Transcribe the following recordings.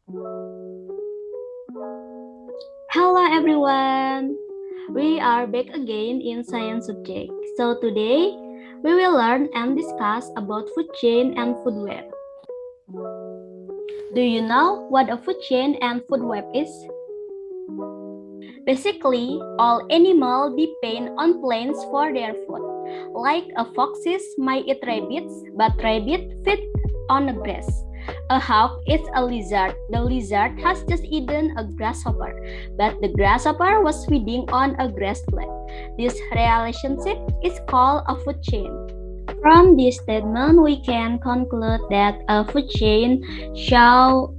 Hello everyone! We are back again in science subject. So today we will learn and discuss about food chain and food web. Do you know what a food chain and food web is? Basically, all animals depend on plants for their food. Like a foxes might eat rabbits, but rabbit feed on the grass. A hawk eats a lizard. The lizard has just eaten a grasshopper, but the grasshopper was feeding on a grass blade. This relationship is called a food chain. From this statement, we can conclude that a food chain shows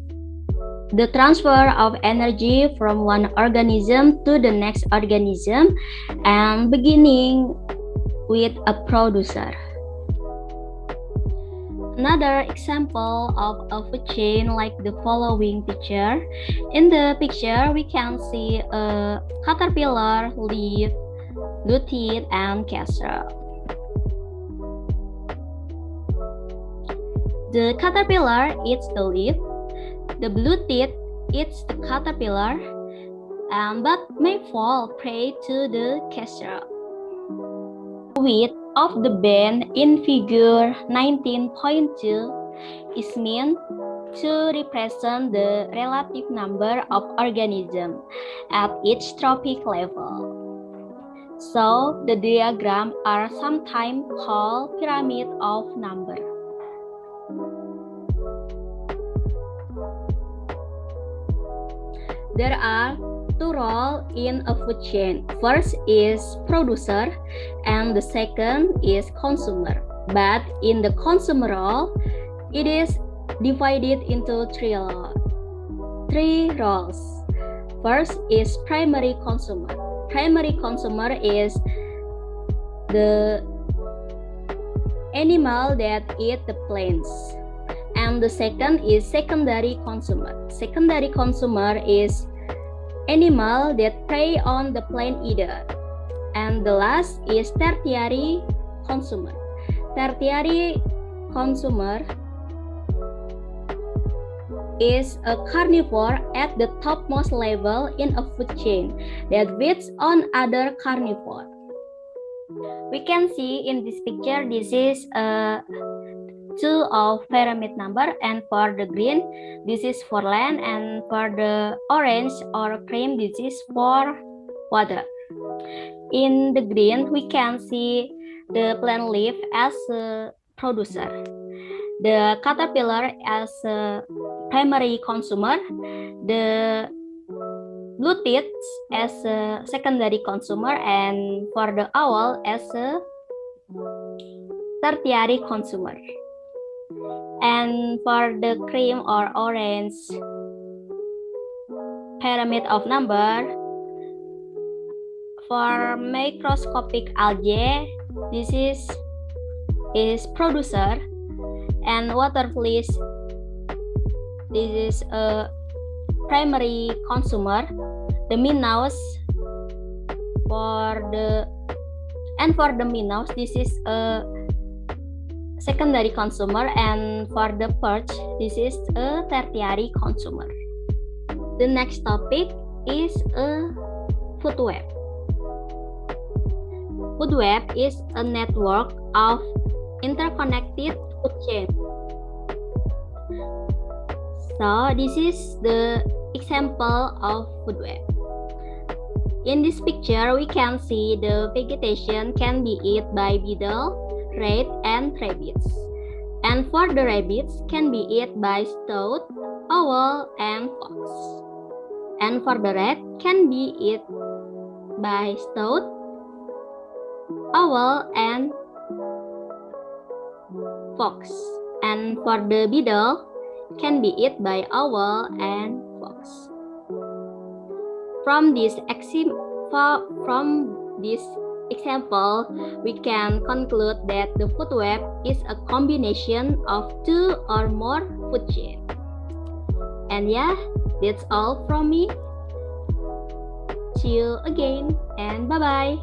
the transfer of energy from one organism to the next organism and beginning with a producer. Another example of a food chain like the following picture. In the picture, we can see a caterpillar, leaf, blue teeth, and castle. The caterpillar eats the leaf. The blue teeth eats the caterpillar, but may fall prey to the castle. The width of the band in figure 19.2 is meant to represent the relative number of organisms at each trophic level. So, the diagrams are sometimes called pyramid of number. There are two roles in a food chain. First is producer and the second is consumer. But in the consumer role, it is divided into three roles. First is primary consumer. Primary consumer is the animal that eat the plants. And the second is secondary consumer. Secondary consumer is animal that prey on the plant eater. And the last is tertiary consumer. Tertiary consumer is a carnivore at the topmost level in a food chain that feeds on other carnivore. We can see in this picture, this is a two of pyramid number, and for the green this is for land, and for the orange or cream this is for water. In the green we can see the plant leaf as a producer, the caterpillar as a primary consumer, the blue teeth as a secondary consumer, and for the owl as a tertiary consumer. And for the cream or orange pyramid of number, for microscopic algae, this is producer, and water fleas, this is a primary consumer. The minnows for the minnows, this is a secondary consumer, and for the perch this is a tertiary consumer. The next topic is a food web. Food web is a network of interconnected food chains. So this is the example of food web. In this picture we can see the vegetation can be eaten by beetle, rat, and rabbits. And for the rabbits can be eaten by toad, owl, and fox. And for the rat can be eaten by toad, owl, and fox. And for the beetle can be eaten by owl and fox. From this example, we can conclude that the food web is a combination of two or more food chains. And yeah, that's all from me. See you again and bye-bye.